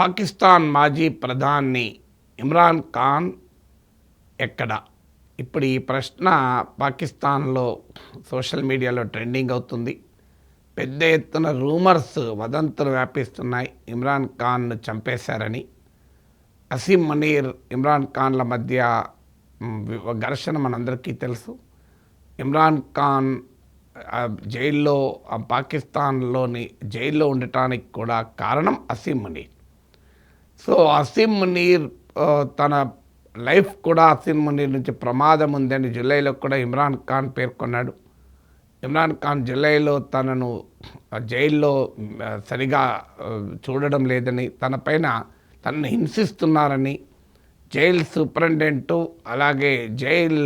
పాకిస్తాన్ మాజీ ప్రధాని ఇమ్రాన్ ఖాన్ ఎక్కడ? ఇప్పుడు ఈ ప్రశ్న పాకిస్తాన్లో సోషల్ మీడియాలో ట్రెండింగ్ అవుతుంది. పెద్ద ఎత్తున రూమర్స్, వదంతులు వ్యాపిస్తున్నాయి. ఇమ్రాన్ ఖాన్ను చంపేశారని. అసీం మునీర్, ఇమ్రాన్ ఖాన్ల మధ్య ఘర్షణ మనందరికీ తెలుసు. ఇమ్రాన్ ఖాన్ జైల్లో, పాకిస్తాన్లోని జైల్లో ఉండటానికి కూడా కారణం అసీం మునీర్. సో అసీం మునీర్ తన లైఫ్ కూడా అసీం మునీర్ నుంచి ప్రమాదం ఉందని జూలైలో కూడా ఇమ్రాన్ ఖాన్ పేర్కొన్నాడు. ఇమ్రాన్ ఖాన్ జూలైలో తనను జైల్లో సరిగా చూడడం లేదని, తనను హింసిస్తున్నారని జైలు సూపరింటెండెంటు అలాగే జైల్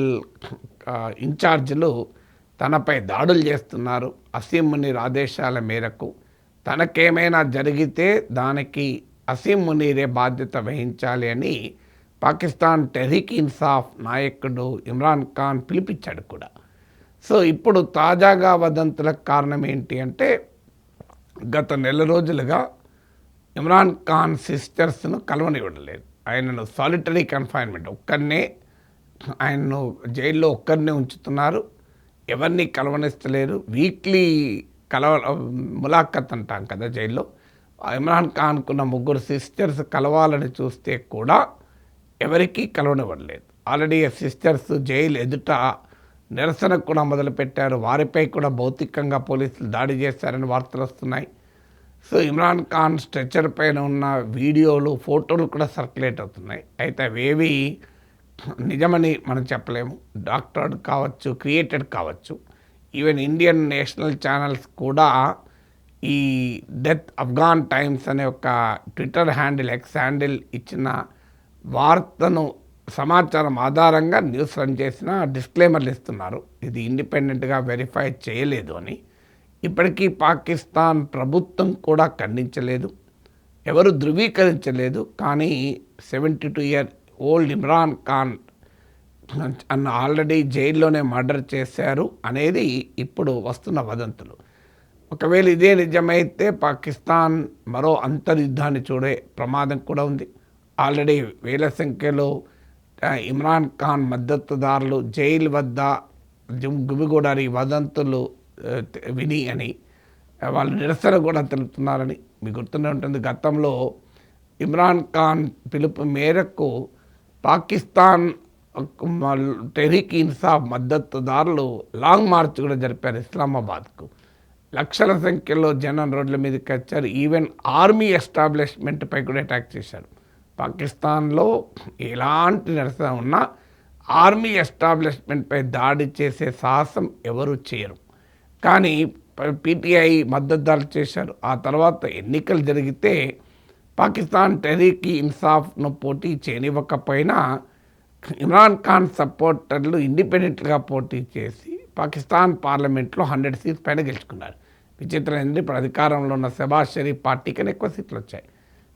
ఇన్ఛార్జీలు తనపై దాడులు చేస్తున్నారు. అసీం మునీర్ ఆదేశాల మేరకు తనకేమైనా జరిగితే దానికి అసీం మునీరే బాధ్యత వహించాలి అని పాకిస్తాన్ తెహ్రీక్ ఇన్సాఫ్ నాయకుడు ఇమ్రాన్ ఖాన్ పిలిపించాడు కూడా. సో ఇప్పుడు తాజాగా వదంతులకు కారణం ఏంటి అంటే, గత నెల రోజులుగా ఇమ్రాన్ ఖాన్ సిస్టర్స్ను కలవనివ్వడం లేదు. ఆయనను సాలిటరీ కన్ఫైన్మెంట్, ఆయనను జైల్లో ఒక్కరినే ఉంచుతున్నారు. ఎవరిని కలవనిస్తలేరు. వీక్లీ ములాఖత్ అంటాం కదా జైల్లో. ఇమ్రాన్ ఖాన్కున్న 3 సిస్టర్స్ కలవాలని చూస్తే కూడా ఎవరికీ కలవనివ్వలేదు. ఆల్రెడీ సిస్టర్స్ జైలు ఎదుట నిరసన కూడా మొదలుపెట్టారు. వారిపై కూడా భౌతికంగా పోలీసులు దాడి చేశారని వార్తలు వస్తున్నాయి. సో ఇమ్రాన్ ఖాన్ స్ట్రెచర్ పైన ఉన్న వీడియోలు, ఫోటోలు కూడా సర్క్యులేట్ అవుతున్నాయి. అయితే అవేవి నిజమని మనం చెప్పలేము. డాక్టర్డ్ కావచ్చు, క్రియేటెడ్ కావచ్చు. ఈవెన్ ఇండియన్ నేషనల్ ఛానల్స్ కూడా ఈ డెత్ అఫ్ఘాన్ టైమ్స్ అనే ఒక ట్విట్టర్ హ్యాండిల్, ఎక్స్ హ్యాండిల్ ఇచ్చిన వార్తను సమాచారం ఆధారంగా న్యూస్ రన్ చేసిన డిస్క్లైమర్లు ఇస్తున్నారు. ఇది ఇండిపెండెంట్గా వెరిఫై చేయలేదు అని. ఇప్పటికీ పాకిస్తాన్ ప్రభుత్వం కూడా ఖండించలేదు, ఎవరు ధృవీకరించలేదు. కానీ 72 year old Imran Khan already జైల్లోనే మర్డర్ చేశారు అనేది ఇప్పుడు వస్తున్న వదంతులు. ఒకవేళ ఇదే నిజమైతే పాకిస్తాన్ మరో అంతర్యుద్ధాన్ని చూడే ప్రమాదం కూడా ఉంది. ఆల్రెడీ వేల సంఖ్యలో ఇమ్రాన్ ఖాన్ మద్దతుదారులు జైలు వద్ద గుమిగూడారి వదంతులు విని అని వాళ్ళు నిరసన కూడా తెలుపుతున్నారని మీకు గుర్తుండే ఉంటుంది. గతంలో ఇమ్రాన్ ఖాన్ పిలుపు మేరకు పాకిస్తాన్ తెహ్రీక్ ఇన్సాఫ్ మద్దతుదారులు లాంగ్ మార్చ్ కూడా జరిపారు ఇస్లామాబాద్కు. లక్షల సంఖ్యలో జనం రోడ్ల మీదకి వచ్చారు. ఈవెన్ ఆర్మీ ఎస్టాబ్లిష్మెంట్పై కూడా అటాక్ చేశారు. పాకిస్తాన్లో ఎలాంటి నిరసన ఉన్నా ఆర్మీ ఎస్టాబ్లిష్మెంట్పై దాడి చేసే సాహసం ఎవరు చేయరు. కానీ పీటీఐ మద్దతుదారులు చేశారు. ఆ తర్వాత ఎన్నికలు జరిగితే పాకిస్తాన్ తెహ్రీక్ ఇన్సాఫ్ను పోటీ చేయనివ్వకపోయినా ఇమ్రాన్ ఖాన్ సపోర్టర్లు ఇండిపెండెంట్గా పోటీ చేసి పాకిస్తాన్ పార్లమెంట్లో 100 seats పైన గెలుచుకున్నారు. విచిత్రం ఏంటంటే ఇప్పుడు అధికారంలో ఉన్న షెబాజ్ షరీఫ్ పార్టీకనే ఎక్కువ సీట్లు వచ్చాయి.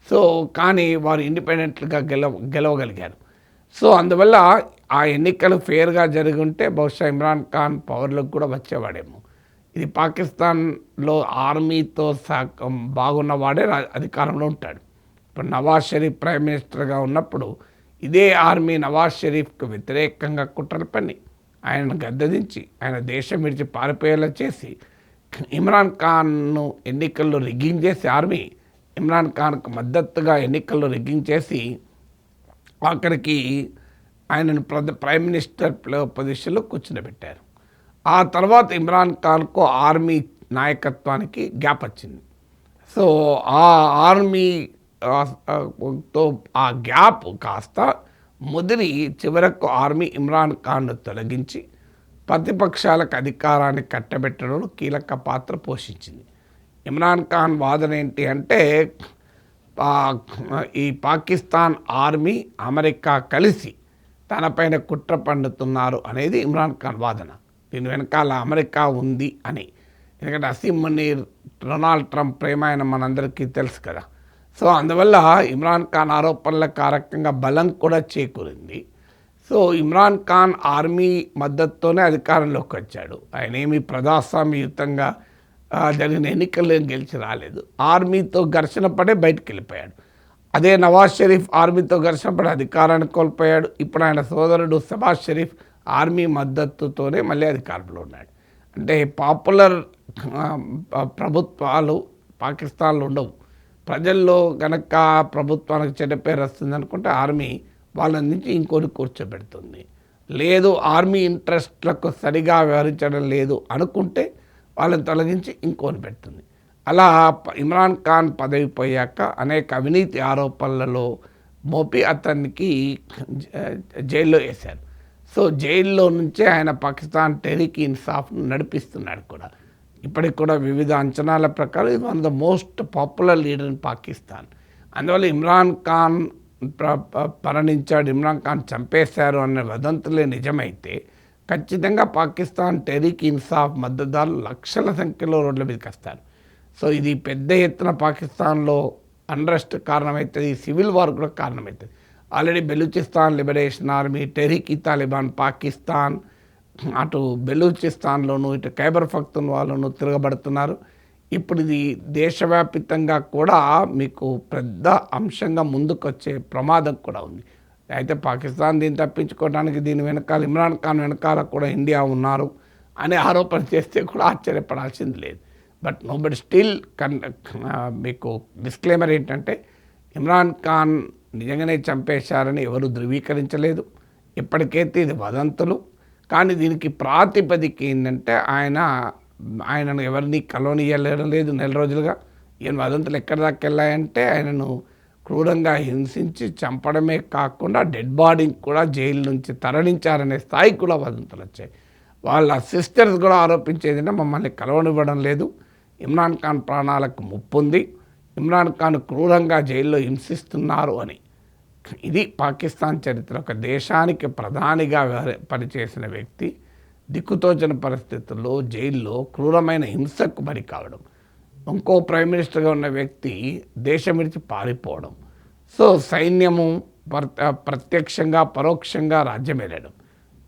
సో కానీ వారు ఇండిపెండెంట్గా గెలవగలిగారు. సో అందువల్ల ఆ ఎన్నికలు ఫెయిర్గా జరిగి ఉంటే బహుశా ఇమ్రాన్ ఖాన్ పవర్లోకి కూడా వచ్చేవాడేమో. ఇది పాకిస్తాన్లో ఆర్మీతో బాగున్నవాడే అధికారంలో ఉంటాడు. ఇప్పుడు నవాజ్ షరీఫ్ ప్రైమ్ మినిస్టర్గా ఉన్నప్పుడు ఇదే ఆర్మీ నవాజ్ షరీఫ్కు వ్యతిరేకంగా కుట్రలు పన్ని ఆయనను గద్దెదించి ఆయన దేశం విడిచి పారిపోయేలా చేసి ఇమ్రాన్ ఖాన్ను ఎన్నికల్లో రిగ్గింగ్ చేసి, ఆర్మీ ఇమ్రాన్ ఖాన్కు మద్దతుగా ఎన్నికల్లో రిగ్గింగ్ చేసి ఆఖరికి ఆయనను ప్రైమ్ మినిస్టర్ పొజిషన్లో కూర్చుండబెట్టారు. ఆ తర్వాత ఇమ్రాన్ ఖాన్కు ఆర్మీ నాయకత్వానికి గ్యాప్ వచ్చింది. సో ఆ ఆర్మీతో ఆ గ్యాప్ కాస్త ముదిరి చివరకు ఆర్మీ ఇమ్రాన్ ఖాన్ను తొలగించి ప్రతిపక్షాలకు అధికారాన్ని కట్టబెట్టడంలో కీలక పాత్ర పోషించింది. ఇమ్రాన్ ఖాన్ వాదన ఏంటి అంటే, ఈ పాకిస్తాన్ ఆర్మీ, అమెరికా కలిసి తనపైన కుట్ర పన్నుతున్నారు అనేది ఇమ్రాన్ ఖాన్ వాదన. దీని వెనకాల అమెరికా ఉంది అని. ఎందుకంటే అసీం మునీర్ డొనాల్డ్ ట్రంప్ ప్రేమాయణ మనందరికీ తెలుసు కదా. సో అందువల్ల ఇమ్రాన్ ఖాన్ ఆరోపణల కారకంగా బలం కూడా చేకూరింది. సో ఇమ్రాన్ ఖాన్ ఆర్మీ మద్దతుతోనే అధికారంలోకి వచ్చాడు. ఆయన ఏమీ ప్రజాస్వామ్యయుతంగా జరిగిన ఎన్నికల్లో గెలిచి రాలేదు. ఆర్మీతో ఘర్షణ పడే బయటకు వెళ్ళిపోయాడు. అదే నవాజ్ షరీఫ్ ఆర్మీతో ఘర్షణపడి అధికారాన్ని కోల్పోయాడు. ఇప్పుడు ఆయన సోదరుడు షబాజ్ షరీఫ్ ఆర్మీ మద్దతుతోనే మళ్ళీ అధికారంలో ఉన్నాడు. అంటే పాపులర్ ప్రభుత్వాలు పాకిస్తాన్లో ఉండవు. ప్రజల్లో కనుక ప్రభుత్వానికి చెడ్డ పేరు వస్తుంది అనుకుంటే ఆర్మీ వాళ్ళ నుంచి ఇంకోటి కూర్చోబెడుతుంది. లేదు ఆర్మీ ఇంట్రెస్ట్లకు సరిగా వ్యవహరించడం లేదు అనుకుంటే వాళ్ళని తొలగించి ఇంకోని పెడుతుంది. అలా ఇమ్రాన్ ఖాన్ పదవి పోయాక అనేక అవినీతి ఆరోపణలలో మోపి అతనికి జైల్లో వేశారు. సో జైల్లో నుంచే ఆయన పాకిస్తాన్ టెహ్రీక్ ఇన్సాఫ్ను నడిపిస్తున్నాడు కూడా. ఇప్పటికి కూడా వివిధ అంచనాల ప్రకారం ఇది one of the most popular leader in Pakistan. అందువల్ల ఇమ్రాన్ ఖాన్ మరణించాడు, ఇమ్రాన్ ఖాన్ చంపేశారు అనే వదంతులే నిజమైతే ఖచ్చితంగా పాకిస్తాన్ టెహ్రీక్ ఇన్సాఫ్ మద్దతుదారులు లక్షల సంఖ్యలో రోడ్ల మీదకి వస్తారు. సో ఇది పెద్ద ఎత్తున పాకిస్తాన్లో అన్రెస్ట్ కారణమవుతుంది, సివిల్ వార్ కూడా కారణమవుతుంది. ఆల్రెడీ బెలూచిస్తాన్ లిబరేషన్ ఆర్మీ, టెహ్రీక్ ఈ తాలిబాన్ పాకిస్తాన్, అటు బెలూచిస్తాన్లోను ఇటు ఖైబర్ పఖ్తూన్ఖ్వాలోను తిరగబడుతున్నారు. ఇప్పుడు ఇది దేశవ్యాప్తంగా కూడా మీకు పెద్ద అంశంగా ముందుకొచ్చే ప్రమాదం కూడా ఉంది. అయితే పాకిస్తాన్ దీన్ని తప్పించుకోవడానికి దీని వెనకాల ఇమ్రాన్ ఖాన్ వెనకాల కూడా ఇండియా ఉన్నారు అనే ఆరోపణ చేస్తే కూడా ఆశ్చర్యపడాల్సింది లేదు. బట్ నోబడి స్టిల్ మీకు డిస్క్లైమర్ ఏంటంటే ఇమ్రాన్ ఖాన్ నిజంగానే చంపేశారని ఎవరు ధృవీకరించలేదు. ఇప్పటికైతే ఇది వదంతులు. కానీ దీనికి ప్రాతిపదిక ఏంటంటే ఆయనను ఎవరిని కలవనీయలేడం లేదు నెల రోజులుగా. ఈయన వదంతులు ఎక్కడి దాకా వెళ్ళాయంటే ఆయనను క్రూరంగా హింసించి చంపడమే కాకుండా డెడ్ బాడీని కూడా జైలు నుంచి తరలించారనే స్థాయికి కూడా వదంతులు వచ్చాయి. వాళ్ళ సిస్టర్స్ కూడా ఆరోపించేది మమ్మల్ని కలవనివ్వడం లేదు, ఇమ్రాన్ ఖాన్ ప్రాణాలకు ముప్పు ఉంది, ఇమ్రాన్ ఖాన్ క్రూరంగా జైల్లో హింసిస్తున్నారు అని. ఇది పాకిస్తాన్ చరిత్ర. ఒక దేశానికి ప్రధానిగా పనిచేసిన వ్యక్తి దిక్కుతోచని పరిస్థితుల్లో జైల్లో క్రూరమైన హింసకు బలి కావడం, ఇంకో ప్రైమ్ మినిస్టర్గా ఉన్న వ్యక్తి దేశం విడిచి పారిపోవడం, సో సైన్యము ప్రత్యక్షంగా పరోక్షంగా రాజ్యం వెళ్ళడం,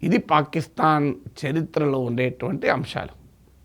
ఇది పాకిస్తాన్ చరిత్రలో ఉండేటువంటి అంశాలు.